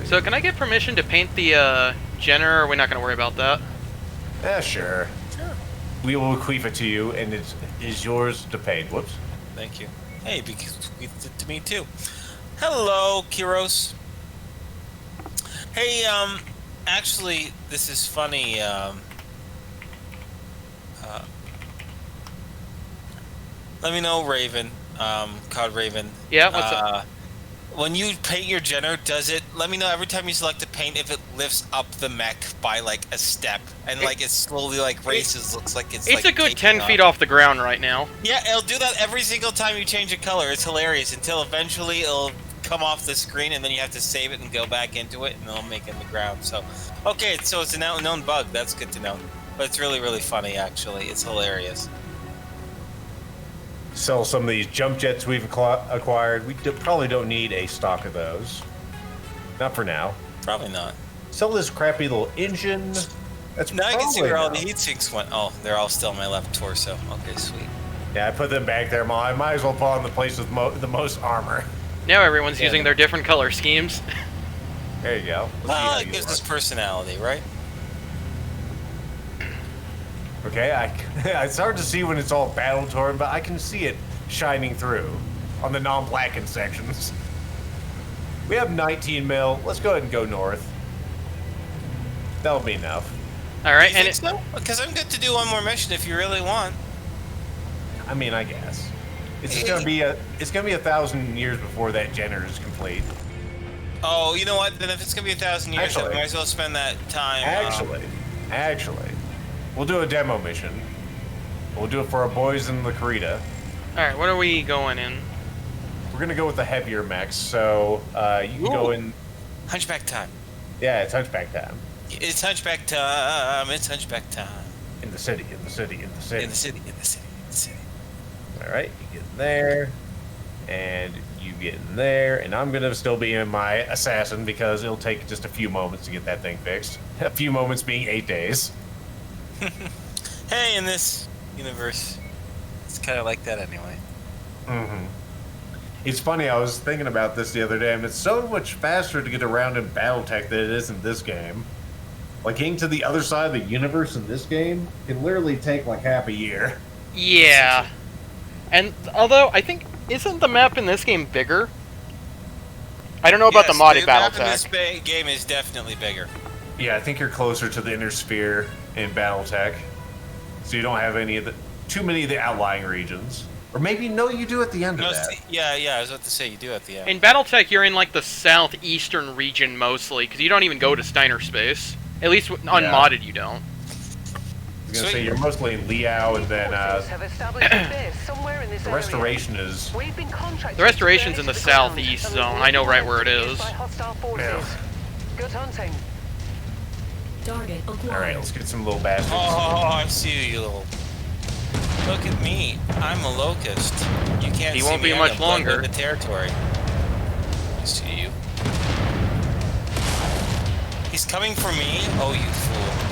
So can I get permission to paint the Jenner, or are we not going to worry about that? Yeah, sure. Sure. We will bequeath it to you, and it is yours to paint. Whoops. Thank you. Hey, because to me too. Hello, Kiros. Hey, actually, this is funny. Let me know, Raven. Cod Raven. Yeah, what's up? When you paint your Jenner, does it? Let me know every time you select a paint if it lifts up the mech by like a step and like it slowly like races. Looks like it's. It's like a good taking 10 feet off the ground right now. Yeah, it'll do that every single time you change a color. It's hilarious until eventually it'll come off the screen and then you have to save it and go back into it and it'll make it in the ground. So, okay, so it's a known bug. That's good to know. But it's really, really funny actually. It's hilarious. Sell some of these jump jets we've acquired. We probably don't need a stock of those. Not for now. Probably not. Sell this crappy little engine. That's Now I can see where all the enough. heat sinks went. Oh, they're all still on my left torso. Okay, sweet. Yeah, I put them back there, Ma. I might as well put on the place with the most armor. Now everyone's Yeah. using their different color schemes. There you go. Let's see Well, how it you gives look. us personality, right? Okay, it's hard to see when it's all battle torn, but I can see it shining through on the non-blackened sections. We have 19 mil. Let's go ahead and go north. That'll be enough. All right, You and think so? Because I'm good to do one more mission if you really want. I mean, I guess it's just gonna be 1,000 years before that Jenner is complete. Oh, you know what? Then if it's gonna be 1,000 years, I Actually- might as well spend that time. Actually, we'll do a demo mission. We'll do it for our boys in the Karita. all right, what are we going in? We're gonna go with the heavier mechs, so you can go in. Hunchback time. Yeah, it's Hunchback time. It's Hunchback time. It's Hunchback time. In the city, in the city, in the city. In the city. In the city. In the city. All right, you get in there, and you get in there, and I'm gonna still be in my assassin because it'll take just a few moments to get that thing fixed. A few moments being 8 days. Hey, in this universe, it's kind of like that anyway. Mm-hmm. It's funny, I was thinking about this the other day, and it's so much faster to get around in BattleTech than it is in this game. Like, getting to the other side of the universe in this game can literally take like half a year. Yeah. And although I think isn't the map in this game bigger? I don't know about the modded map in BattleTech. this game is definitely bigger. Yeah, I think you're closer to the inner sphere in BattleTech, so you don't have too many of the outlying regions. Or maybe no, you do at the end of that. Yeah, I was about to say you do at the end. In BattleTech, you're in like the southeastern region mostly, because you don't even go to Steiner Space. At least unmodded, you don't. I was gonna say you're mostly in Liao, and then the restoration is. The restoration's in the southeast zone. I know right where it is. Yeah. Good hunting. Target acquired. All right, let's get some little bastards. Oh, I see you, little. Look at me. I'm a locust. You can't. He see won't me. be I'm much gonna blend longer. into the territory. I see you. He's coming for me. Oh, you fool!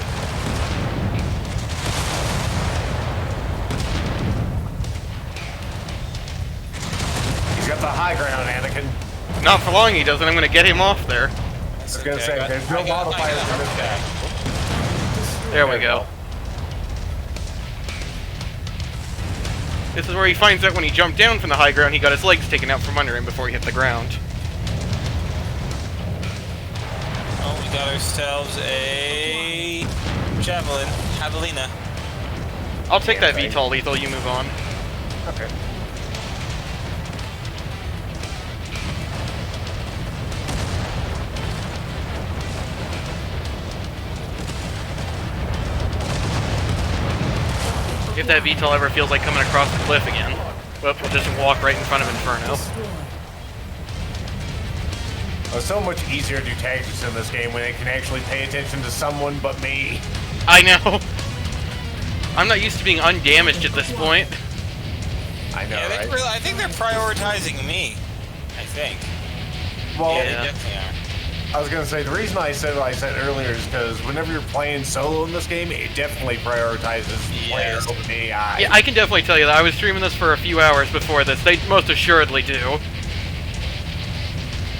He's got the high ground, Anakin. Not for long he doesn't. I'm going to get him off there. I was gonna say there's no modifiers for this guy. There we go. This is where he finds out when he jumped down from the high ground, he got his legs taken out from under him before he hit the ground. Oh, we got ourselves a javelin, javelina. I'll take that Okay. VTOL lethal, you move on. Okay. If that VTOL ever feels like coming across the cliff again, well, we'll just walk right in front of Inferno. It's so much easier to do tactics in this game when it can actually pay attention to someone but me. I know. I'm not used to being undamaged at this point. I know, Yeah, right? I think they're prioritizing me. I think. Well, Yeah, Yeah. they definitely are. I was gonna say the reason I said what I said earlier is because whenever you're playing solo in this game, it definitely prioritizes the player Yes. over the AI. Yeah, I can definitely tell you that. I was streaming this for a few hours before this. They most assuredly do.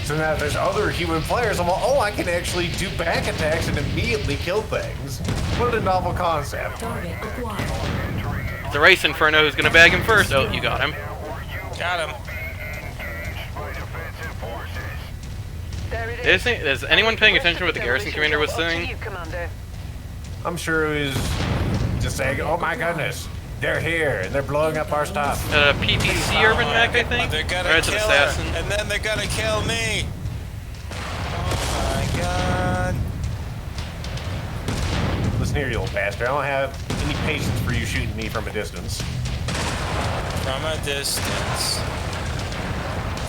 So now if there's other human players, I'm like, oh, I can actually do back attacks and immediately kill things. What a novel concept. Target acquired. It's a race Inferno who's gonna bag him first. Oh, you got him. Got him. Is anyone paying attention to what the garrison commander was saying? I'm sure it was just saying, oh my goodness, they're here and they're blowing up our stuff. PTC Urban Mac, I think? They're gonna Or it's kill an her, assassin. and then they're gonna kill me. Oh my god. Listen here, you little bastard. I don't have any patience for you shooting me from a distance. From a distance,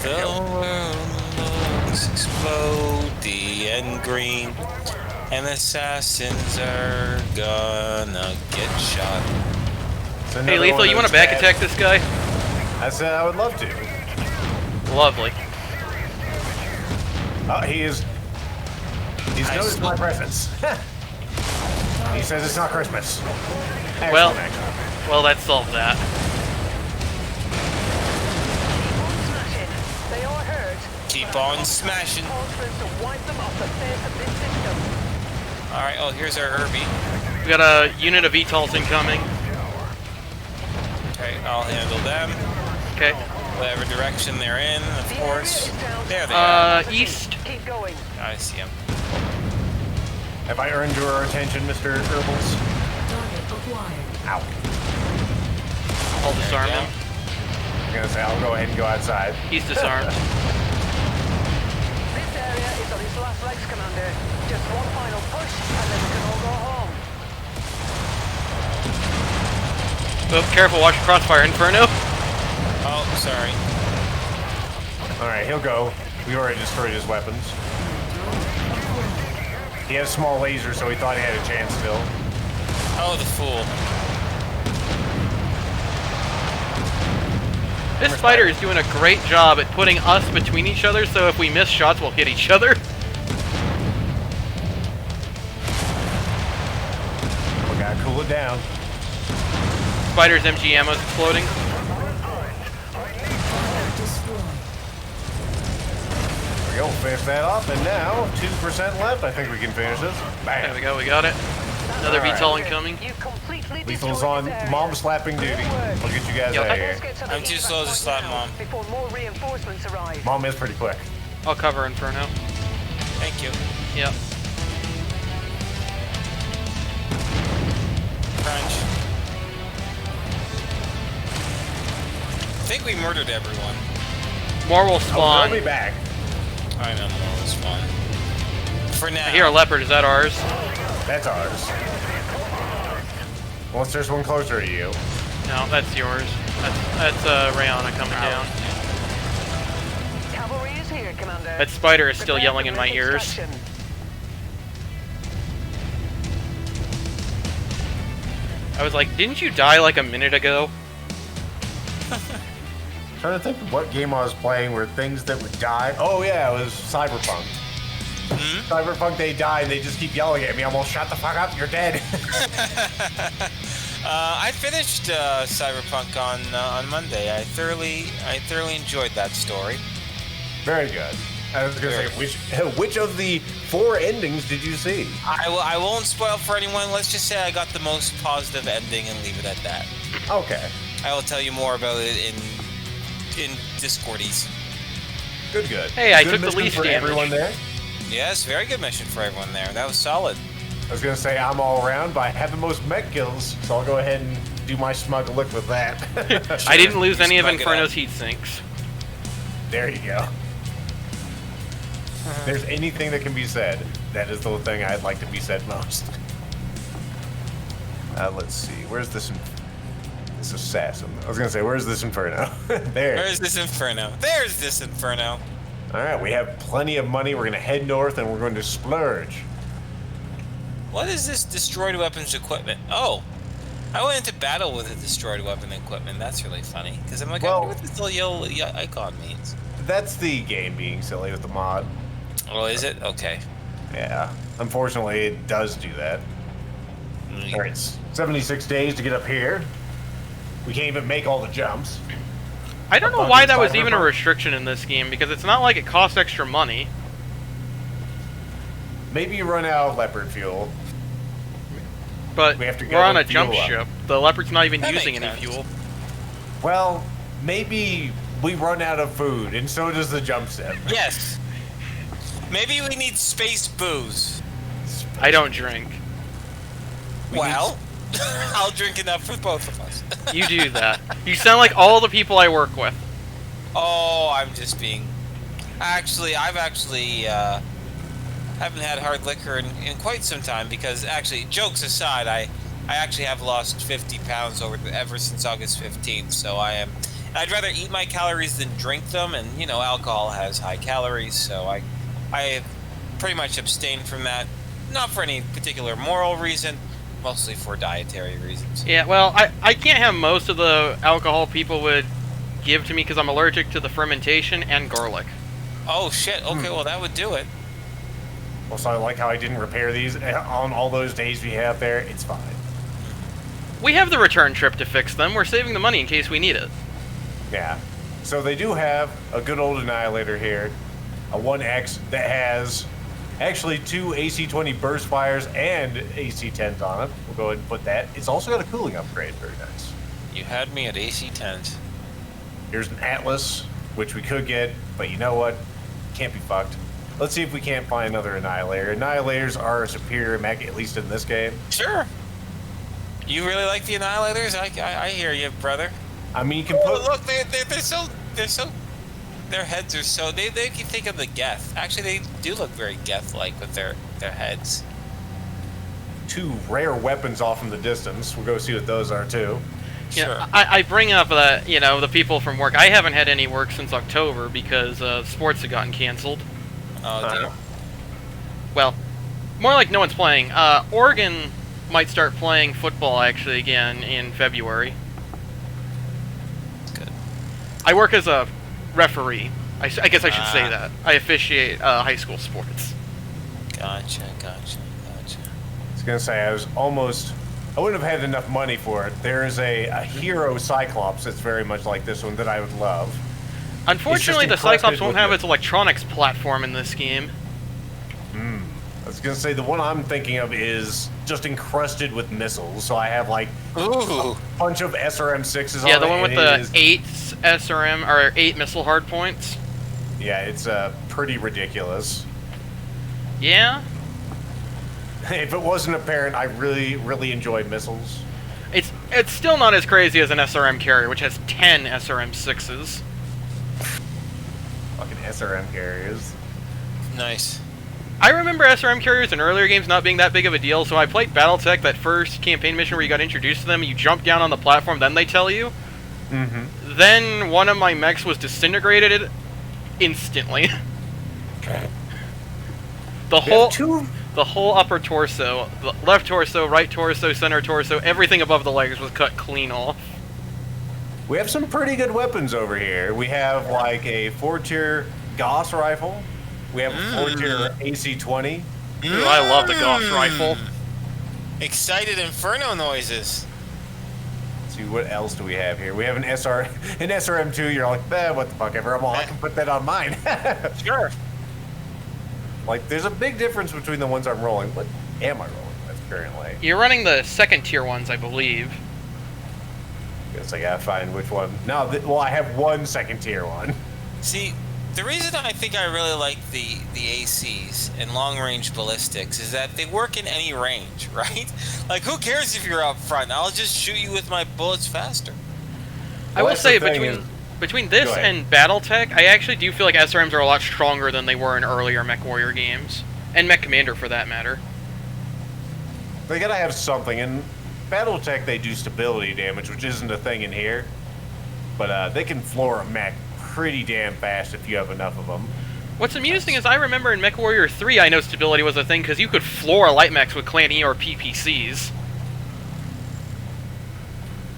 the world looks explodey and green, and assassins are gonna get shot. It's Hey, another Lethal, one you of want to those back bad- attack this guy? I said I would love to. Lovely. Oh, he's noticed my presence. He says it's not Christmas. Well, Excellent. well, that solved that. They are hurt. Keep on smashing. Fortress to wipe them off the face of this system. All right. Oh, here's our Herbie. We got a unit of VTOLs incoming. Okay, I'll handle them. Okay. Whatever direction they're in, of course. There they East. Keep going. are. I see them. Have I earned your attention, Mr. Herbals? Target acquired. Ow. I'll disarm go. him. I'm gonna say I'll go ahead and go outside. He's disarmed. This area is on its last legs, Commander. Just one final push, and then we can all go home. Oh, careful, watch your crossfire, Inferno. Oh, sorry. All right, he'll go. We already destroyed his weapons. He has small lasers, so he thought he had a chance still. Oh, the fool. This spider is doing a great job at putting us between each other, so if we miss shots, we'll hit each other. We gotta cool it down. Spider's MG ammo's exploding. Target destroyed. There we go, finish that off, and now 2% left. I think we can finish this. There Bam. we go, we got it. Another All right. VTOL incoming. You completely Lethal's destroyed on this area. mom slapping duty. Good work. We'll get you guys Yep. out of here. Let's get to the I'm too east slow to point slap now, Mom. before more reinforcements arrive. Mom is pretty quick. I'll cover Inferno. Thank you. Yep. Crunch. I think we murdered everyone. More will Oh, spawn. they'll be back. I know more was fun. For now. I hear a leopard, is that ours? That's ours. Once there's one closer to you. No, that's yours. That's Rayana coming down. Cavalry is here, Commander. That spider is still Prepare yelling for in my direct ears. extraction. I was like, didn't you die like a minute ago? Trying to think of what game I was playing where things that would die. Oh yeah, it was Cyberpunk. Cyberpunk, they die and they just keep yelling at me. I'm all, shut the fuck up, you're dead. I finished Cyberpunk on Monday. I thoroughly enjoyed that story. Very good. I was gonna say, which of the 4 endings did you see? I won't spoil for anyone. Let's just say I got the most positive ending and leave it at that. Okay, I will tell you more about it in Discordies. good. Hey, I Good took the mission least for damage. everyone there. Yes, very good mission for everyone there. That was solid. I was gonna say I'm all around, but I have the most mech kills, so I'll go ahead and do my smug look with that. I didn't lose any of Smug it Inferno's up. heat sinks. There you go. If there's anything that can be said, that is the thing I'd like to be said most. Let's see. Where's this assassin? I was gonna say, where's this Inferno? There. Where's this Inferno? There's this Inferno. All right, we have plenty of money. We're gonna head north and we're going to splurge. What is this destroyed weapons equipment? Oh, I went into battle with a destroyed weapon equipment. That's really funny. Because I'm like, I Well- wonder what this little yellow icon means. That's the game being silly with the mod. Oh, is it? Okay. Yeah. Unfortunately, it does do that. All right, it's 76 days to get up here. We can't even make all the jumps. I don't know Abundance why that was fiber even a burn. restriction in this game, because it's not like it costs extra money. Maybe you run out of leopard fuel. But We have to go we're on a and jump fuel up. ship. The Leopard's not even That using makes any sense. fuel. Well, maybe we run out of food, and so does the jump ship. Yes. Maybe we need space booze. I don't drink. Well, I'll drink enough for both of us. You do that. You sound like all the people I work with. Oh, I'm just being. Actually, haven't had hard liquor in quite some time because actually, jokes aside, I actually have lost 50 pounds ever since August 15th. So I'd rather eat my calories than drink them, and you know, alcohol has high calories, so I pretty much abstain from that. Not for any particular moral reason, mostly for dietary reasons. Yeah, well, I can't have most of the alcohol people would give to me because I'm allergic to the fermentation and garlic. Oh shit! Okay, well that would do it. Also, I like how I didn't repair these on all those days we have there. It's fine. We have the return trip to fix them. We're saving the money in case we need it. Yeah. So they do have a good old Annihilator here, a 1X that has actually 2 AC-20 burst fires and AC-10s on it. We'll go ahead and put that. It's also got a cooling upgrade. Very nice. You had me at AC 10s. Here's an Atlas, which we could get, but you know what? Can't be fucked. Let's see if we can't find another Annihilator. Annihilators are a superior mech, at least in this game. Sure. You really like the Annihilators? I hear you, brother. I mean, you can Oh, put... look, they're so their heads are so they make you think of the Geth. Actually, they do look very Geth-like with their heads. 2 rare weapons off in the distance. We'll go see what those are, too. You Sure. know, I bring up that, you know, the people from work. I haven't had any work since October because sports have gotten canceled. Oh dear. Well, more like no one's playing. Oregon might start playing football actually again in February. Good. I work as a referee. I guess I should say Ah. that. I officiate high school sports. Gotcha. I was gonna say I wouldn't have had enough money for it. There is a hero Cyclops that's very much like this one that I would love. Unfortunately, the encrusted Cyclops won't with have the- its electronics platform in this game. I was gonna say the one I'm thinking of is just encrusted with missiles. So I have like Ooh. a bunch of SRM-6s on Yeah, it. the one with and the it is- 8 SRM or 8 missile hardpoints. Yeah, it's pretty ridiculous. Yeah, If it wasn't apparent, I really enjoy missiles. it's still not as crazy as an SRM carrier, which has 10 SRM-6s. Fucking SRM carriers. Nice. I remember SRM carriers in earlier games not being that big of a deal, so I played BattleTech, that first campaign mission where you got introduced to them, you jump down on the platform, then they tell you. Mm-hmm. Then one of my mechs was disintegrated instantly. The whole upper torso, the left torso, right torso, center torso, everything above the legs was cut clean off. We have some pretty good weapons over here. We have like a 4-tier Gauss rifle. We have a 4-tier AC-20. Ooh, I love the Gauss rifle. Excited inferno noises. Let's see, what else do we have here? We have an SRM-2. You're like, what the fuck ever. Well, I can put that on mine. Sure. Like, there's a big difference between the ones I'm rolling. What am I rolling with currently? You're running the second tier ones, I believe. Guess I gotta find which one. No, well, I have one second-tier one. See, the reason I think I really like the ACs and long-range ballistics is that they work in any range, right? Like, who cares if you're up front? I'll just shoot you with my bullets faster. I Well, will that's the say thing between this Go ahead. and BattleTech, I actually do feel like SRMs are a lot stronger than they were in earlier MechWarrior games, and Mech Commander for that matter. They gotta have something. In BattleTech, they do stability damage, which isn't a thing in here. But they can floor a mech pretty damn fast if you have enough of them. What's amusing is I remember in MechWarrior 3, I know stability was a thing because you could floor light mechs with Clan E or PPCs.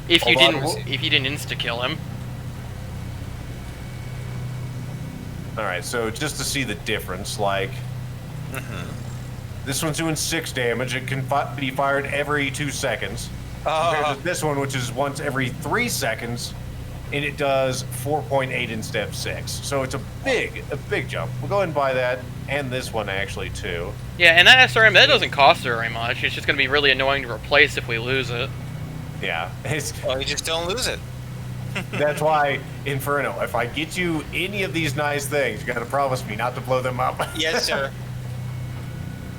If you Hold on, didn't insta kill him. Alright, so just to see the difference, like... This one's doing 6 damage. It can be fired every 2 seconds. Compared to this one, which is once every 3 seconds. and it does 4.8 instead of 6. So it's a big jump. We'll go ahead and buy that, and this one actually too. Yeah, and that SRM, that doesn't cost very much. It's just going to be really annoying to replace if we lose it. Yeah, it's Well, you just don't lose it. that's why Inferno. If I get you any of these nice things, you got to promise me not to blow them up. Yes, sir.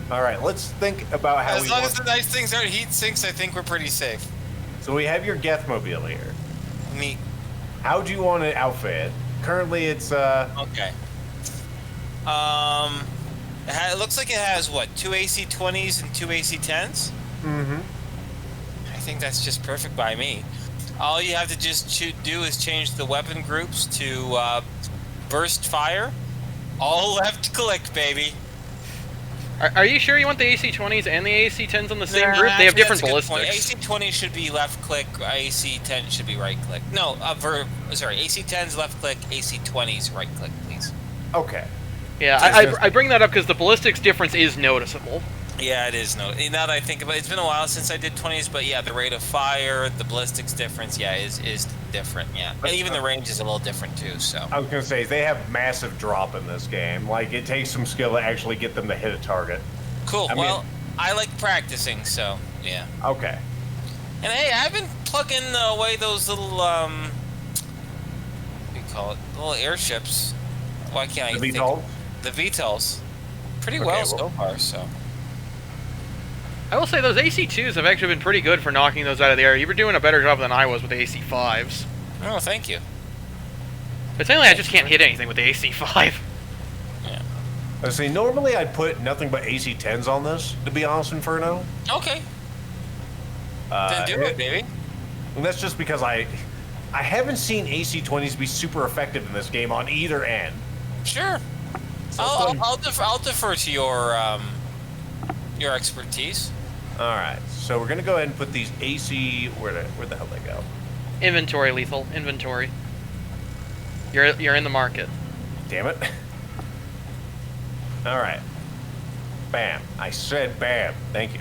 All right, let's think about how As we long want. as the nice things aren't heat sinks, I think we're pretty safe. So we have your Gethmobile here. Neat. How do you want to outfit it? Currently, it's Okay. It looks like it has what, 2 AC-20s and 2 AC-10s? Mm-hmm. I think that's just perfect by me. All you have to just do is change the weapon groups to burst fire. All left click, baby. Are you sure you want the AC-20s and the AC-10s on the same Nah, group? They have actually, different that's a good point. ballistics. AC-20 should be left click, AC-10 should be right click. No, sorry, AC-10's left click, AC-20's right click, please. Okay. Yeah, I bring that up because the ballistics difference is noticeable. Yeah, it is. No, now that I think about it, it's been a while since I did 20s, but yeah, the rate of fire, the ballistics difference, yeah, is different. Yeah, and even the range is a little different too. So I was gonna say they have massive drop in this game. Like it takes some skill to actually get them to hit a target. cool. I mean- Well, I like practicing, so yeah. Okay. And hey, I've been plugging away those little what do you call it? Little airships. Why can't I The think? VTOL? The VTOLs. Pretty Okay, well well- so far. So I will say those AC-2s have actually been pretty good for knocking those out of the air. You were doing a better job than I was with the AC-5s. oh, thank you. But mainly I just can't hit anything with the AC-5. Yeah. I say normally I'd put nothing but AC-10s on this. To be honest, Inferno. Okay. Then do it, baby. And that's just because I haven't seen AC-20s be super effective in this game on either end. Sure. So I'll defer to your expertise. All right, so we're gonna go ahead and put these AC. Where the hell they go? Inventory, Lethal. Inventory. You're in the market. Damn it! All right, bam. I said bam. Thank you.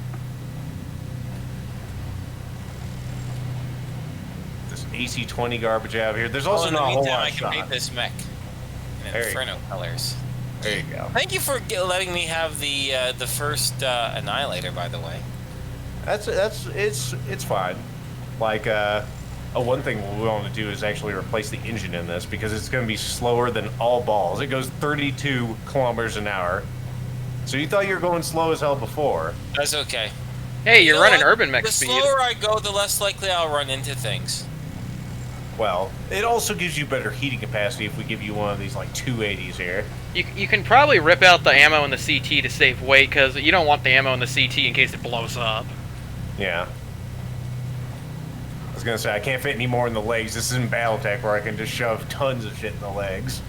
This AC-20 garbage out of here. There's also in the not a whole meantime, lot I of can paint shots. this mech in There you Inferno colors. There you go. Thank you for letting me have the first Annihilator, by the way. It's fine. Like one thing we want to do is actually replace the engine in this because it's going to be slower than all balls. It goes 32 kilometers an hour. So you thought you were going slow as hell before. That's okay. Hey, You you're know running what? urban mech The speed. slower I go, the less likely I'll run into things. Well, it also gives you better heating capacity if we give you one of these like 280s here. You can probably rip out the ammo in the CT to save weight because you don't want the ammo in the CT in case it blows up. Yeah. I was gonna say I can't fit any more in the legs. This isn't BattleTech where I can just shove tons of shit in the legs.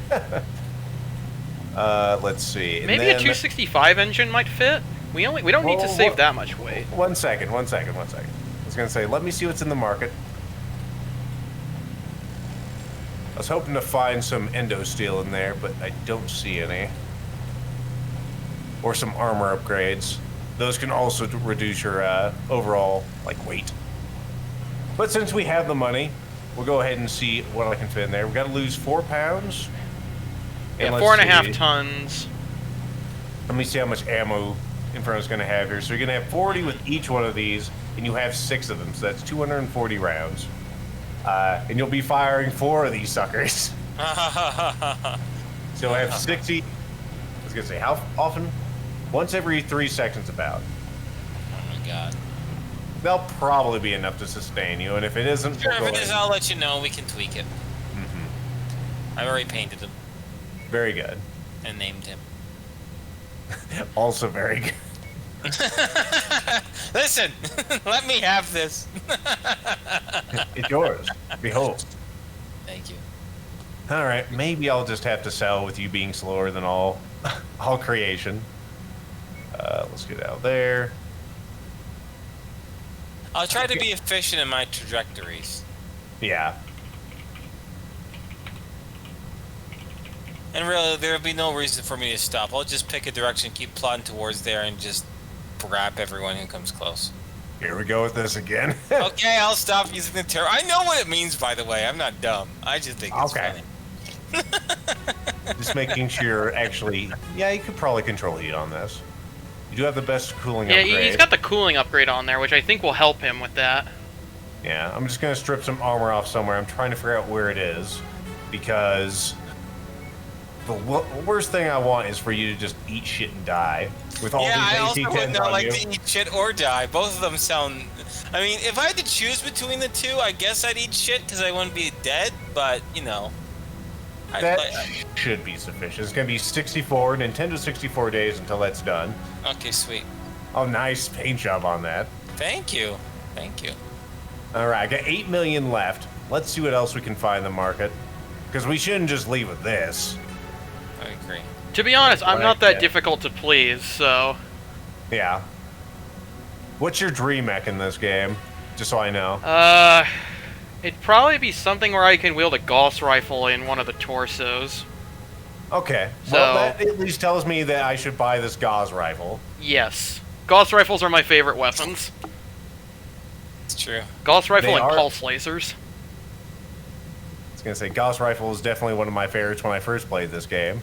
Let's see. And Maybe a then- 265 engine might fit. We don't need to Whoa, save whoa. that much weight. One second. I was gonna say, let me see what's in the market. I was hoping to find some endo steel in there, but I don't see any. Or some armor upgrades. Those can also reduce your overall like weight. But since we have the money, we'll go ahead and see what I can fit in there. We got to lose 4 pounds. Yeah, let's 4.5 see. tons. Let me see how much ammo Inferno's going to have here. So you're going to have 40 with each one of these, and you have 6 of them. So that's 240 rounds. And you'll be firing 4 of these suckers. So I have 60. I was going to say, how often? Once every 3 seconds about. Oh my god. They'll probably be enough to sustain you, and if it isn't, Sure, we'll if go it is, in. I'll let you know. We can tweak it. Mm-hmm. I've already painted him Very good. and named him. Also very good. Listen, let me have this. It's yours. Behold. Thank you. All right, maybe I'll just have to sell with you being slower than all creation. Let's get out there. I'll try to be efficient in my trajectories. Yeah. And really, there'll be no reason for me to stop. I'll just pick a direction, keep plodding towards there, and just wrap everyone who comes close. Here we go with this again. Okay, I'll stop using the term. I know what it means, by the way. I'm not dumb. I just think it's Okay. funny. Just making sure, actually, yeah, you could probably control heat on this. You do have the best cooling Yeah, upgrade. he's got the cooling upgrade on there, which I think will help him with that. Yeah, I'm just gonna strip some armor off somewhere. I'm trying to figure out where it is, because the worst thing I want is for you to just eat shit and die with all Yeah, I these also would AT-10s not on like you. to eat shit or die. Both of them sound. I mean, if I had to choose between the two, I guess I'd eat shit because I wouldn't be dead. But you know, That should be sufficient. It's gonna be 64 Nintendo 64 days until that's done. okay, sweet. Oh, nice paint job on that. Thank you, thank you. All right, I got 8 million left. Let's see what else we can find in the market, because we shouldn't just leave with this. I agree. To be honest, I'm What not I that get. difficult to please, so... Yeah. What's your dream mech in this game? Just so I know. It'd probably be something where I can wield a Gauss rifle in one of the torsos. Okay. So- Well, that at least tells me that I should buy this Gauss rifle. Yes. Gauss rifles are my favorite weapons. It's true. Gauss rifle They and are- pulse lasers. I was gonna say Gauss rifle is definitely one of my favorites when I first played this game.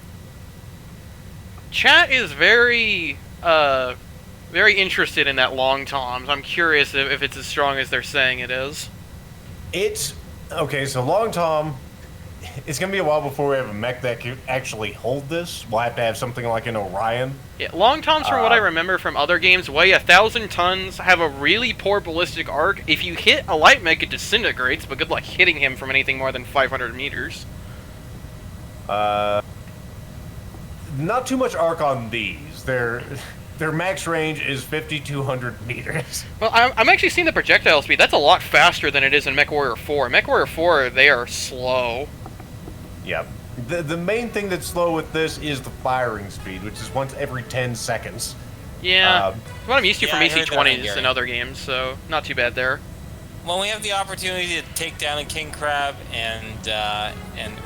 Chat is very interested in that long toms. I'm curious if it's as strong as they're saying it is. It's okay. So Long Tom, it's gonna be a while before we have a mech that can actually hold this. We'll have to have something like an Orion. Yeah, long toms, from what I remember from other games, weigh 1,000 tons, have a really poor ballistic arc. If you hit a light mech, it disintegrates, but good luck hitting him from anything more than 500 meters. Not too much arc on these. Their max range is 5,200 meters. Well, I'm actually seeing the projectile speed. That's a lot faster than it is in MechWarrior 4. MechWarrior 4, they are slow. Yep. The main thing that's slow with this is the firing speed, which is once every 10 seconds. Yeah, Um, what I'm used to yeah, from I heard that on AC-20s Gary. in other games, so not too bad there. When we have the opportunity to take down a king crab and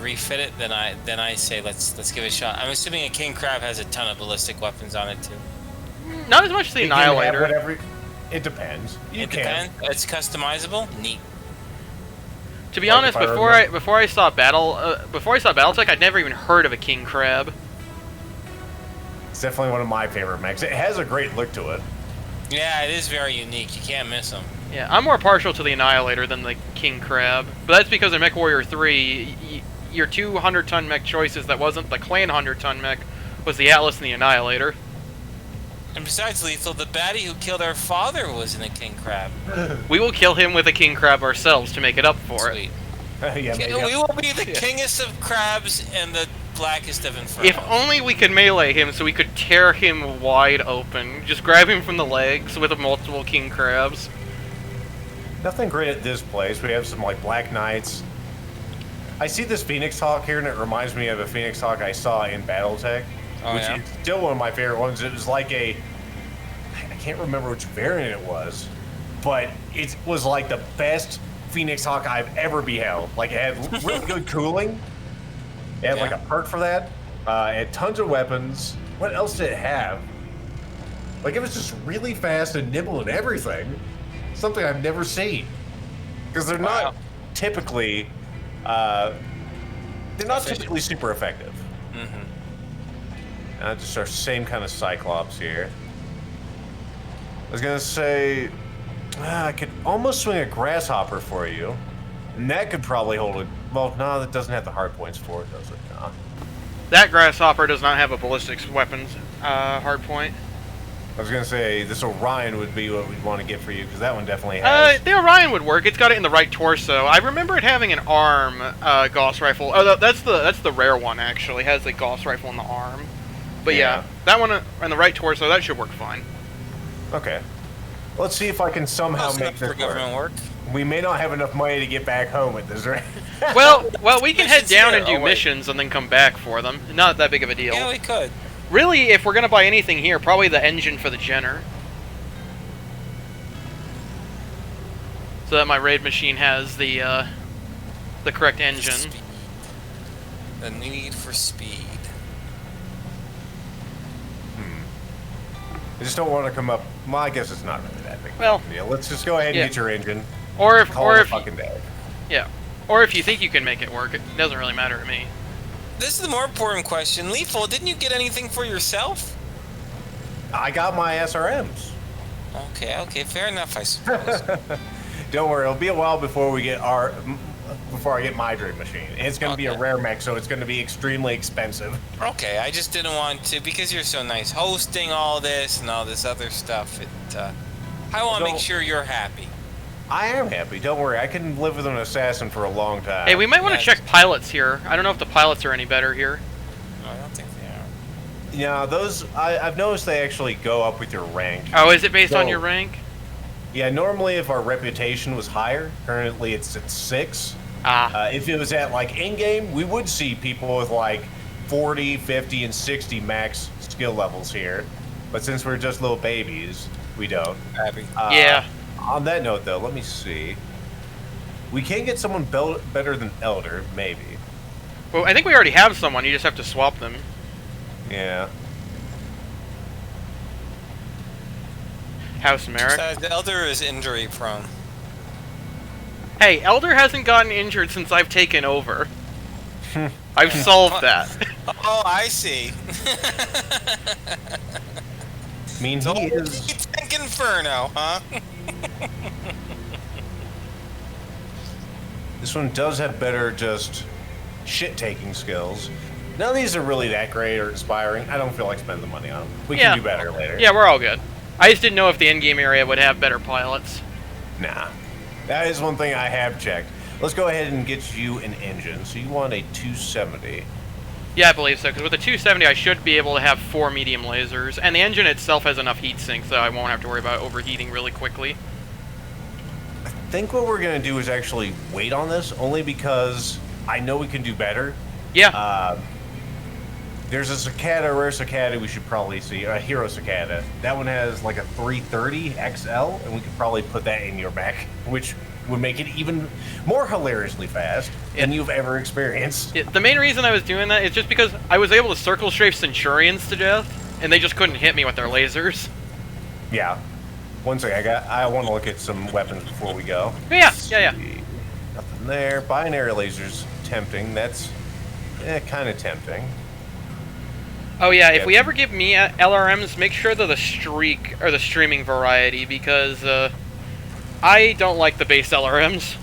refit it, then I say let's give it a shot. I'm assuming a king crab has a ton of ballistic weapons on it too. Not as much as the you can have Annihilator. whatever. It depends. You It can. depends. It's customizable. Neat. To be Like honest, if I before I saw BattleTech, I'd never even heard of a king crab. It's definitely one of my favorite mechs. It has a great look to it. Yeah, it is very unique. You can't miss them. Yeah, I'm more partial to the Annihilator than the king crab, but that's because in MechWarrior 3, your 200-ton mech choices that wasn't the Clan 100-ton mech was the Atlas and the Annihilator. And besides Lethal, the baddie who killed our father was in a king crab. We will kill him with a king crab ourselves to make it up for it. Sweet. Yeah, maybe. We will be the Yeah. kingest of crabs and the blackest of inferno. If only we could melee him so we could tear him wide open. Just grab him from the legs with multiple king crabs. Nothing great at this place. We have some like Black Knights. I see this Phoenix Hawk here, and it reminds me of a Phoenix Hawk I saw in BattleTech, Oh, which yeah? is still one of my favorite ones. It was like I can't remember which variant it was, but it was like the best Phoenix Hawk I've ever beheld. Like it had really good cooling. It had like Yeah. a perk for that. It had tons of weapons. What else did it have? Like it was just really fast and nimble and everything. Something I've never seen. Because they're Wow. not typically, Efficient. super effective. Mm-hmm. Just our same kind of Cyclops here. I was gonna say, I could almost swing a Grasshopper for you, and that could probably hold it. Well, no, that doesn't have the hard points for it, does it? No. That Grasshopper does not have a ballistics weapons hardpoint. I was gonna say this Orion would be what we'd want to get for you because that one definitely has. The Orion would work. It's got it in the right torso. I remember it having an arm Gauss rifle. Oh, that's the rare one actually. It has a Gauss rifle in the arm. But yeah, Yeah. that one in the right torso, that should work fine. Okay. Let's see if I can somehow Close make enough this for government work. work. We may not have enough money to get back home at this rate. Well, we can head Missions down here. and do Oh, wait. missions and then come back for them. Not that big of a deal. Yeah, we could. Really, if we're gonna buy anything here, probably the engine for the Jenner. So that my raid machine has the correct engine. Speed. The need for speed. I just don't want to come up. Well, I guess it's not really that big. Well, of a deal. Let's just go ahead and yeah. get your engine. Or if, Call or it a if, fucking day. yeah, or if you think you can make it work, it doesn't really matter to me. This is the more important question. Lethal, didn't you get anything for yourself? I got my SRMs. Okay, fair enough, I suppose. Don't worry, it'll be a while before before I get my dream machine. It's going to be a Okay. rare mech, so it's going to be extremely expensive. Okay, I just didn't want to, because you're so nice hosting all this and all this other stuff. I want to make Don't- sure you're happy. I am happy. Don't worry, I can live with an assassin for a long time. Hey, we might want to yes. check pilots here. I don't know if the pilots are any better here. No, I don't think they are. Yeah, those I've noticed they actually go up with your rank. Oh, is it based on So- your rank? Yeah, normally if our reputation was higher, currently it's at 6. Ah, If it was at like in-game, we would see people with like 40, 50, and 60 max skill levels here. But since we're just little babies, we don't. Happy. yeah. On that note, though, let me see. We can get someone better than Elder, maybe. Well, I think we already have someone. You just have to swap them. Yeah. House Merrick. The Elder is injury prone. Hey, Elder hasn't gotten injured since I've taken over. I've solved that. Oh, I see. I mean, So he is. Tank Inferno, huh? This one does have better just shit-taking skills. None of these are really that great or inspiring. I don't feel like spending the money on them. We Yeah. can do better later. Yeah, we're all good. I just didn't know if the in-game area would have better pilots. Nah. That is one thing I have checked. Let's go ahead and get you an engine. So you want a 270. Yeah, I believe so, because with the 270 I should be able to have 4 medium lasers, and the engine itself has enough heat sink, so I won't have to worry about overheating really quickly. I think what we're going to do is actually wait on this, only because I know we can do better. Yeah, There's a cicada, rare cicada we should probably see, a hero cicada. That one has like a 330 XL, and we could probably put that in your mech, which would make it even more hilariously fast than you've ever experienced. the main reason I was doing that is just because I was able to circle strafe Centurions to death, and they just couldn't hit me with their lasers. Yeah. One second, I want to look at some weapons before we go. Yeah. Nothing there. Binary lasers, tempting. That's kind of tempting. Oh yeah, if Yeah. we ever give me LRMs, make sure they're the streak or the streaming variety, because I don't like the base LRMs.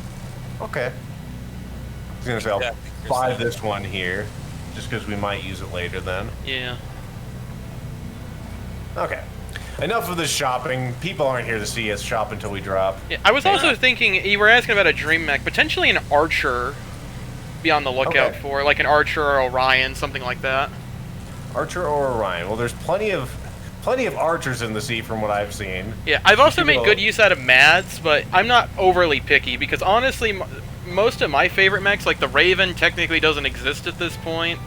Okay. I was gonna say I'll Yeah, buy this one here, just because we might use it later then. Yeah. Okay. Enough of this shopping. People aren't here to see us shop until we drop. Yeah, I was also thinking, you were asking about a Dream Mech, potentially an Archer. Be on the lookout Okay. for, like an Archer or Orion, something like that. Archer or Orion? Well, there's plenty of archers in the sea from what I've seen. Yeah, I've also made People- good use out of MADs, but I'm not overly picky, because honestly, most of my favorite mechs, like the Raven, technically doesn't exist at this point.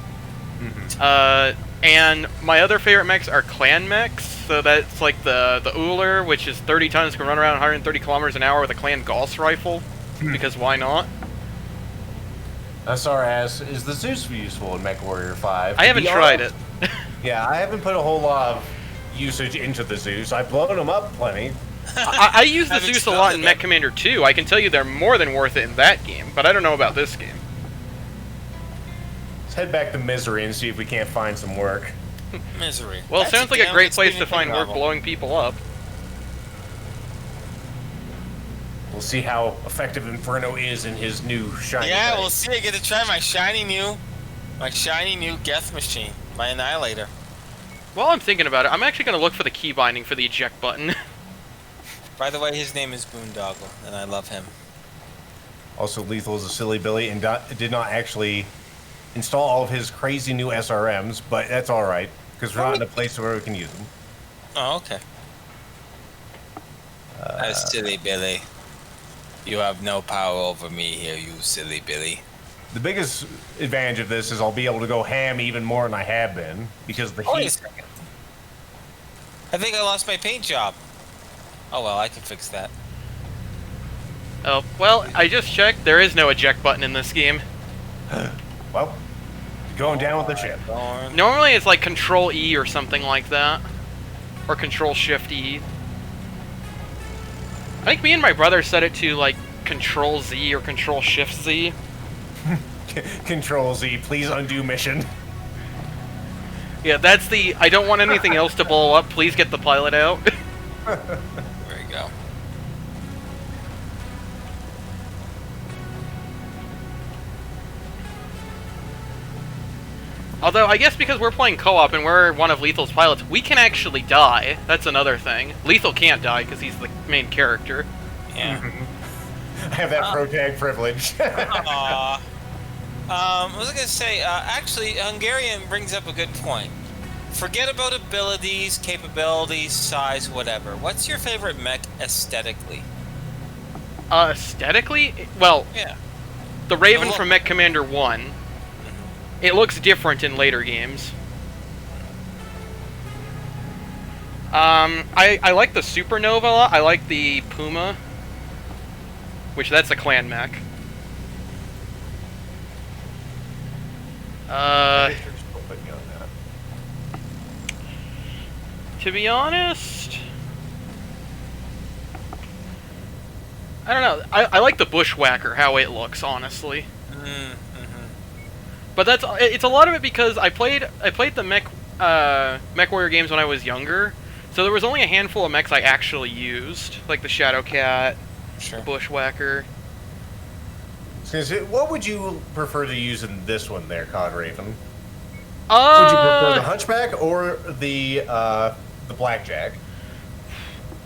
And my other favorite mechs are clan mechs, so that's like the Uller, which is 30 tons, can run around 130 kilometers an hour with a clan Gauss rifle, because why not? SRS, is the Zeus useful in MechWarrior 5? I haven't To be tried honest, it. Yeah, I haven't put a whole lot of usage into the Zeus. I've blown them up plenty. I use the I've Zeus a lot in expected Mech that. Commander 2. I can tell you they're more than worth it in that game, but I don't know about this game. Let's head back to Misery and see if we can't find some work. Misery. Well, it That's sounds like a damn great good place to Stephen find King work novel. blowing people up. We'll see how effective Inferno is in his new shiny. Yeah, thing. we'll see. I get to try my shiny new Geth machine, my Annihilator. While I'm thinking about it, I'm actually going to look for the key binding for the eject button. By the way, his name is Boondoggle, and I love him. Also, Lethal is a silly Billy and did not actually install all of his crazy new SRMs, but that's all right because we're not in a place where we can use them. Oh, okay. Silly Billy. You have no power over me here, you silly Billy. The biggest advantage of this is I'll be able to go ham even more than I have been because of the Wait a heat. second. I think I lost my paint job. Oh well, I can fix that. Oh, well, I just checked. There is no eject button in this game. Well, going down with the ship. Darn. Normally it's like Control E or something like that. or Control Shift E. I think me and my brother set it to like Control Z or Control Shift Z. Control Z, please undo mission. Yeah, that's the I don't want anything else to blow up, please get the pilot out. There you go. Although, I guess because we're playing co-op and we're one of Lethal's pilots, we can actually die. That's another thing. Lethal can't die because he's the main character. Yeah. I have that pro tag privilege. Aw. I was gonna say, actually, Hungarian brings up a good point. Forget about abilities, capabilities, size, whatever. What's your favorite mech aesthetically? Aesthetically? Well, Yeah. the Raven look. from Mech Commander 1. It looks different in later games. I like the Supernova a lot. I like the Puma. Which, that's a clan mech. To be honest, I don't know. I like the Bushwhacker, how it looks, honestly. But it's a lot of it because I played the Mech Warrior games when I was younger, so there was only a handful of mechs I actually used, like the Shadowcat, Sure. the Bushwhacker. What would you prefer to use in this one there, Cod Raven? Would you Uh, prefer the Hunchback or the Blackjack?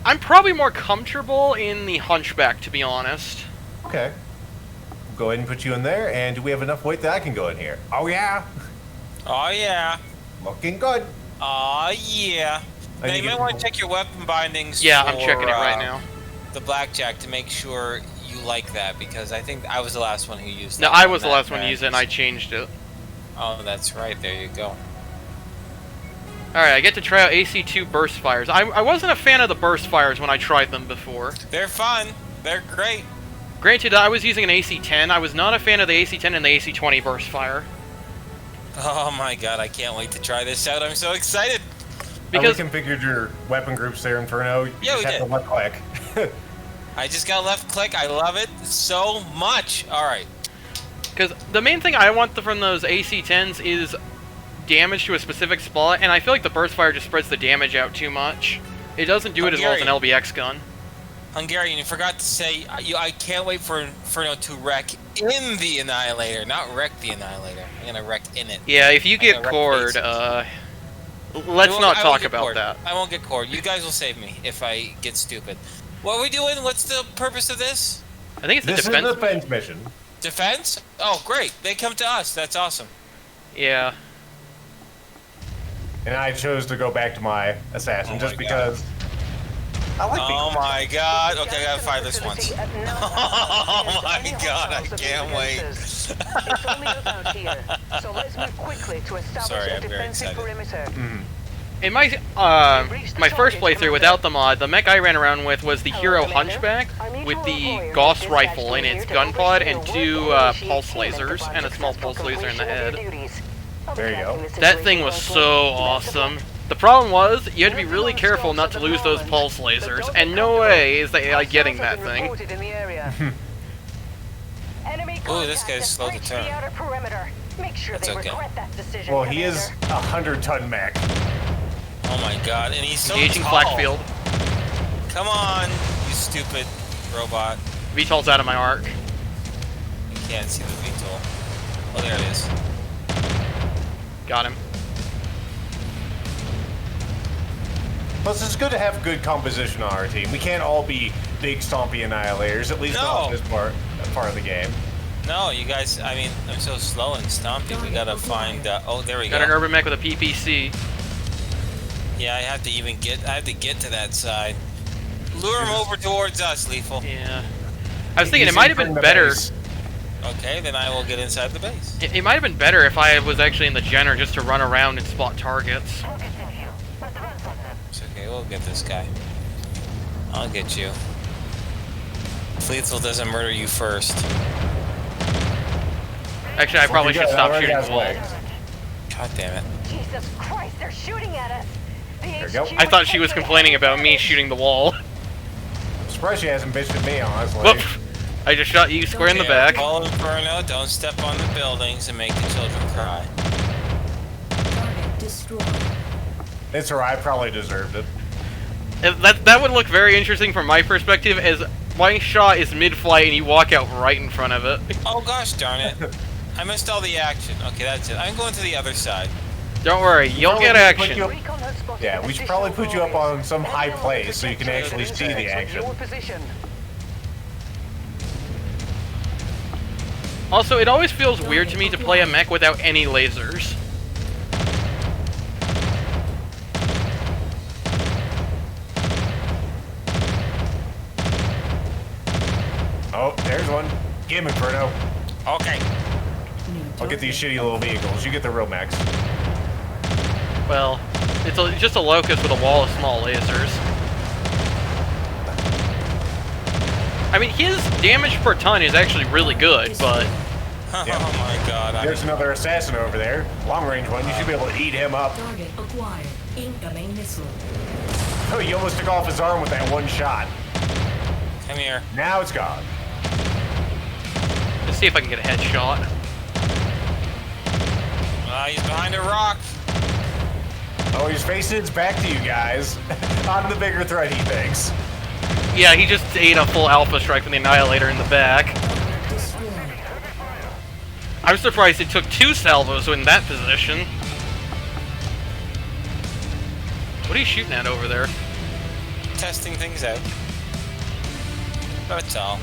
I'm probably more comfortable in the Hunchback, to be honest. Okay. Go ahead and put you in there, and do we have enough weight that I can go in here? Oh yeah, Oh yeah. looking good. Oh yeah. I Now, think you might it- want to check your weapon bindings. Yeah, I'm for, checking it right now. The Blackjack to make sure you like that, because I think I was the last one who used No, that I on was the that last one to mech. use it, and I changed it. Oh, that's right. There you go. Alright, I get to try out AC2 Burst Fires. I wasn't a fan of the Burst Fires when I tried them before. They're fun. They're great. Granted, I was using an AC10. I was not a fan of the AC10 and the AC20 Burst Fire. Oh my god, I can't wait to try this out. I'm so excited. Because we configured your weapon groups there, Inferno. You Yeah, just we have did. to left click. I just got left click. I love it so much. All right. Because the main thing I want from those AC10s is damage to a specific spot, and I feel like the Burst Fire just spreads the damage out too much. It doesn't do it as well as an LBX gun. Hungarian, you forgot to say, I can't wait for Inferno to wreck in the Annihilator, not wreck the Annihilator. I'm going to wreck in it. Yeah, if you I'm get gonna wreck cord, basics. let's not I won't talk get about cord. that. I won't get cord. You guys will save me if I get stupid. What are we doing? What's the purpose of this? I think it's a This is defense. the defense mission. Defense? Oh, great. They come to us. That's awesome. Yeah. And I chose to go back to my assassin Oh just my because I like Oh the my god. Okay, I gotta fire this Facility once. at no Oh time my any god, I hostiles of can't the wait. defenses. It's only about here, so let's move quickly to establish Sorry, a I'm very defensive excited. perimeter. In my first playthrough without the mod, the mech I ran around with was the Hero Hunchback with the Gauss rifle in its gun pod and two pulse lasers and a small pulse laser in the head. There you go. That thing was so awesome. The problem was, you had to be really careful not to lose those pulse lasers, and no way is the AI getting that thing. Ooh, this guy's slow to turn. That's okay. Well, he is 100-ton mech. Oh my god, and he's so Engaging tall. flak field. Come on, you stupid robot. VTOL's out of my arc. You can't see the VTOL. Oh, there it is. Got him. Plus, it's good to have good composition on our team. We can't all be big stompy annihilators, at least not No. this part of the game. No, you guys, I mean, I'm so slow and stompy. We gotta find, oh, there we Got an go. urban mech with a PPC. Yeah, I have to get to that side. Lure him over towards us, Lethal. Yeah. I was thinking He's it might have entering been the better. base. Okay, then I will get inside the base. It might have been better if I was actually in the Jenner just to run around and spot targets. It's okay, we'll get this guy. I'll get you. If Lethal doesn't murder you first. Actually, I probably should stop shooting walls. walls. God damn it. Jesus Christ, they're shooting at us. The There you go. I thought she was complaining about me shooting the wall. I'm surprised she hasn't bitched at me, honestly. Whoop! I just shot you square in the back. Paul Inferno, don't step on the buildings and make the children cry. Target destroyed. It's alright, I probably deserved it. That would look very interesting from my perspective, as my shot is mid-flight and you walk out right in front of it. Oh gosh darn it. I missed all the action. Okay, that's it. I'm going to the other side. Don't worry, you'll get action. Recon has spotted Yeah, we should probably put you up additional on some high warriors. place so you can actually see the action. Your position. Also, it always feels weird to me to play a mech without any lasers. Oh, there's one. Get him, Inferno. Okay. New I'll get these target. shitty little vehicles. You get the real mechs. Well, it's just a locust with a wall of small lasers. I mean, his damage per ton is actually really good, but Yeah. Oh my god. There's another assassin over there. Long range one. You should be able to eat him up. Target acquired. Incoming missile. Oh, you almost took off his arm with that one shot. Come here. Now it's gone. let's see if I can get a headshot. He's behind a rock. Oh, he's facing his back to you guys. I'm the bigger threat, he thinks. Yeah, he just ate a full alpha strike from the Annihilator in the back. Target destroyed. I'm surprised it took 2 salvos in that position. What are you shooting at over there? Testing things out. That's all.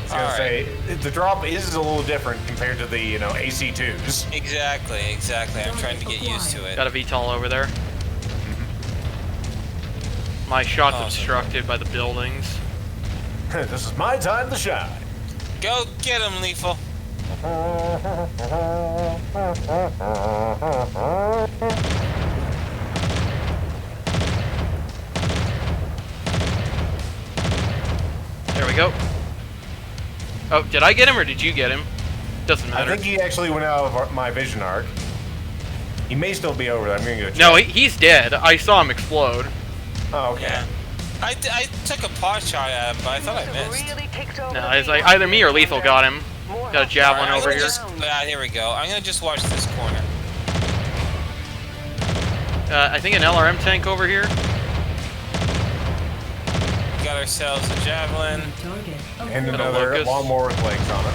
I was gonna say, the drop is a little different compared to the, AC2s. Exactly. I'm trying to get used to it. Got a VTOL over there. My shot's Awesome. obstructed by the buildings. This is my time to shine. Go get him, Lethal. There we go. Oh, did I get him or did you get him? Doesn't I matter. think he actually went out of my vision arc. He may still be over there. I'm gonna go check. No, he's dead. I saw him explode. Oh, okay. Yeah. I took a pot shot at him, but I thought I missed. Really kicked over No, the it's like V1 either me or Lethal got him. More Got a javelin I'm over gonna here. just, here we go. I'm gonna just watch this corner. I think an LRM tank over here. We got ourselves a javelin. New target And acquired. another locust. lawnmower with legs on it.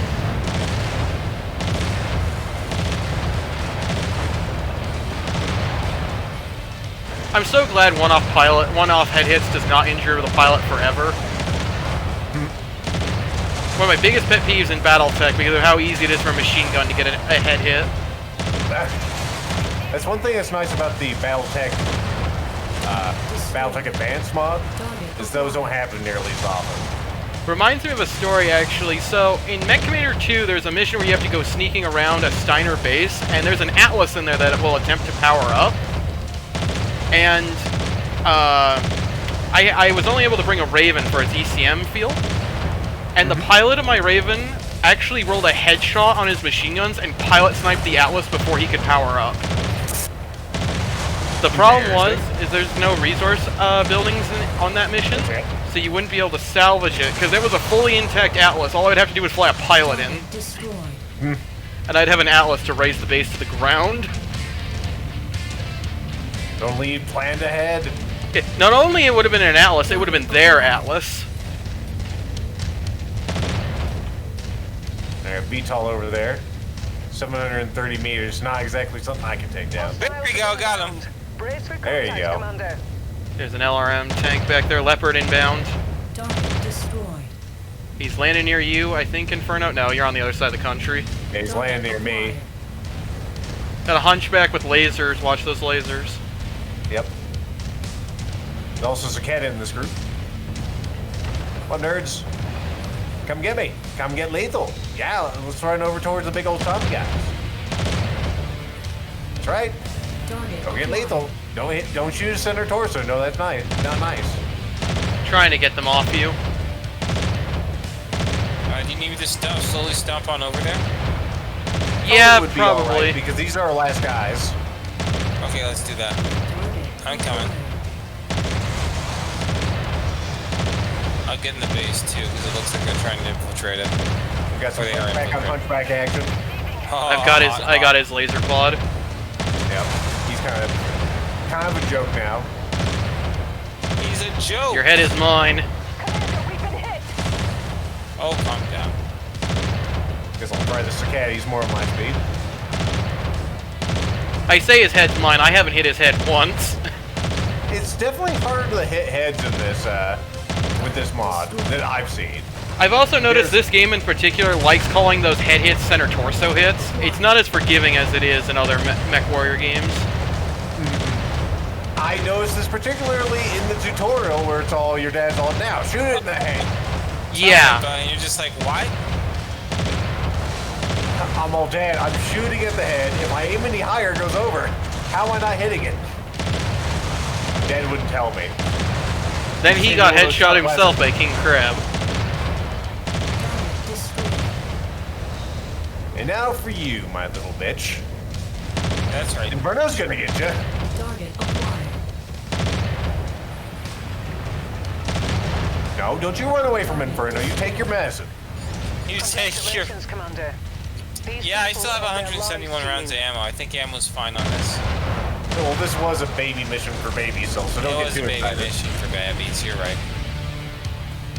I'm so glad one-off head hits does not injure the pilot forever. One of my biggest pet peeves in BattleTech because of how easy it is for a machine gun to get a head hit. That's one thing that's nice about the BattleTech Advanced mod, is those don't happen nearly as often. Reminds me of a story, actually. So, in Mech Commander 2, there's a mission where you have to go sneaking around a Steiner base, and there's an Atlas in there that it will attempt to power up. And, I was only able to bring a Raven for its ECM field, and the pilot of my Raven actually rolled a headshot on his machine guns and pilot sniped the Atlas before he could power up. The problem was, is there's no resource buildings on that mission, Okay. so you wouldn't be able to salvage it, because it was a fully intact Atlas. All I would have to do was fly a pilot in, Destroyed. and I'd have an Atlas to raise the base to the ground. Don't leave planned ahead. Not only it would have been an Atlas, it would have been their Atlas. I got VTOL over there. 730 meters, not exactly something I can take down. There we go, got him. Brace for There you contact, go. Commander. There's an LRM tank back there, Leopard inbound. Target destroyed. He's landing near you, I think, Inferno. No, you're on the other side of the country. Yeah, he's landing near me. Got a hunchback with lasers. Watch those lasers. Yep. There's also Cicada in this group. What nerds? Come get me. Come get Lethal. Yeah, let's run over towards the big old Tommy guys. That's right. Target Go get acquired. Lethal. Don't shoot his center torso. No, that's nice. Not nice. Trying to get them off you. Do you need me to slowly stomp on over there? Yeah, Would be all right, probably. because these are our last guys. Okay, let's do that. Target I'm coming. acquired. I'll get in the base too, because it looks like they're trying to infiltrate it. We got some Or they are hunchback on infiltrating. hunchback action. Oh, I got his laser pod. Yep. He's kind of a joke now. He's a joke. Your head is mine. Commander, we've been hit. Oh, calm down. Guess I'll try the Cicada. He's more on my speed. I say his head's mine. I haven't hit his head once. It's definitely harder to hit heads in this with this mod that I've seen. I've also noticed this game in particular likes calling those head hits center torso hits. It's not as forgiving as it is in other Mech Warrior games. I noticed this particularly in the tutorial where it's all your dad's all now shoot it in the head. Yeah. And you're just like, what? I'm all dad. I'm shooting at the head. If I aim any higher, it goes over. How am I not hitting it? Dad wouldn't tell me. Then he got headshot himself by King Crab. Target destroyed. And now for you, my little bitch. That's right. Inferno's gonna get you. Target acquired. No, don't you run away from Inferno. You take your medicine. You take your... Congratulations, Commander. These Yeah, I people still have owe their 171 lives to rounds of you. ammo. I think ammo's fine on this. Well, this was a baby mission for babies, so don't It get was a too baby excited. mission for babies, you're right.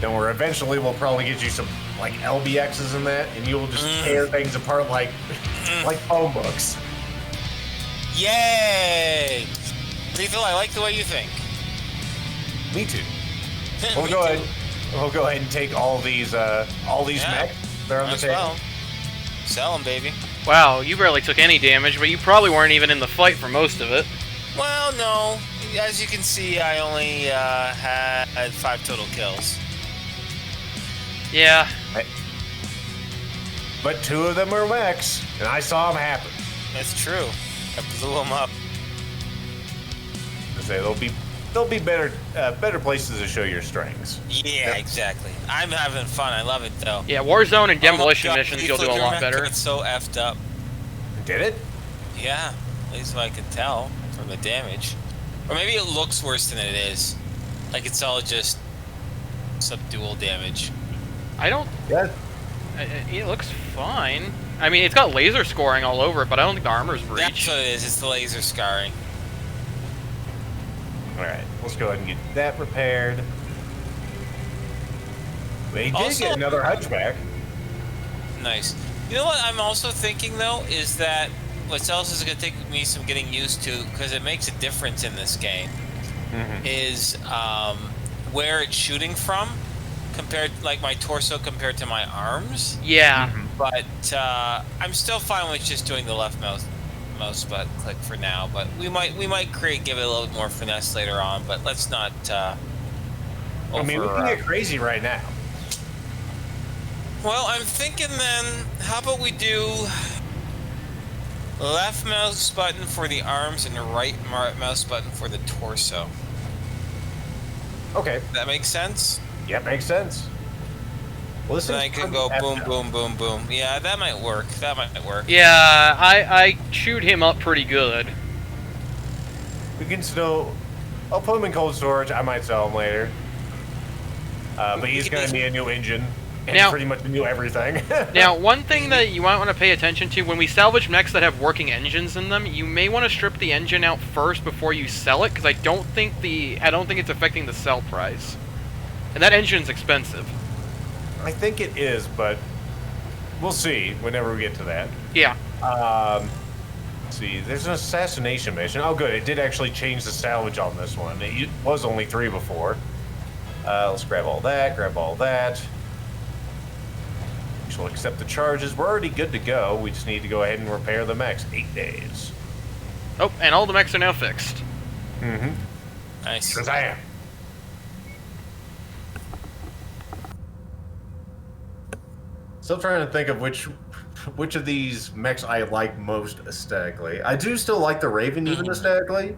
Don't worry. Eventually, we'll probably get you some like LBXs in that, and you'll just tear things apart like phone books. Yay! Lethal, I like the way you think. Me too. Me We'll go too. ahead. We'll go ahead and take all these Yeah. mechs. They're on the As table. well. Sell them, baby. Wow, you barely took any damage, but you probably weren't even in the fight for most of it. Well, no. As you can see, I only had 5 total kills. Yeah. But 2 of them are mechs, and I saw them happen. That's true. I blew them up. I say there'll be better places to show your strengths. Yeah, exactly. I'm having fun. I love it, though. Yeah, Warzone and demolition Oh my God, missions, you'll do a Lethal, lot your better. mech got so effed up. Did it? Yeah, at least what I could tell from the damage. Or maybe it looks worse than it is. Like it's all just subdual damage. I don't... Yeah. It looks fine. I mean, it's got laser scoring all over it, but I don't think the armor's That's breached. what it is. It's the laser scarring. All right. Let's go ahead and get that repaired. They did Also- get another hunchback. Nice. You know what I'm also thinking, though, is that what else is going to take me some getting used to, because it makes a difference in this game, is where it's shooting from, compared, like my torso compared to my arms. Yeah. But I'm still fine with just doing the left mouse button click for now. But we might give it a little bit more finesse later on. But let's not. I mean, we can get crazy right now. Well, I'm thinking then, how about we do left mouse button for the arms and the right mouse button for the torso? Okay. That makes sense? Yeah, makes sense. Well, this Then is I can go boom, boom, boom, boom. Yeah, that might work. That might work. Yeah, I chewed him up pretty good. We can still. I'll put him in cold storage. I might sell him later. But he's gonna need a new engine and Now- pretty much new everything. Now, one thing that you might want to pay attention to, when we salvage mechs that have working engines in them, you may want to strip the engine out first before you sell it, because I don't think it's affecting the sell price. And that engine's expensive. I think it is, but we'll see whenever we get to that. Yeah. Let's see, there's an assassination mission. Oh, good. It did actually change the salvage on this one. It was only 3 before. Let's grab all that. Grab all that. We shall accept the charges. We're already good to go. We just need to go ahead and repair the mechs. 8 days. Oh, and all the mechs are now fixed. Mm-hmm. Nice. Because I am. Still trying to think of which of these mechs I like most aesthetically. I do still like the Raven even aesthetically.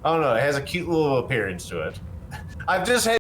I don't know, it has a cute little appearance to it. I've just had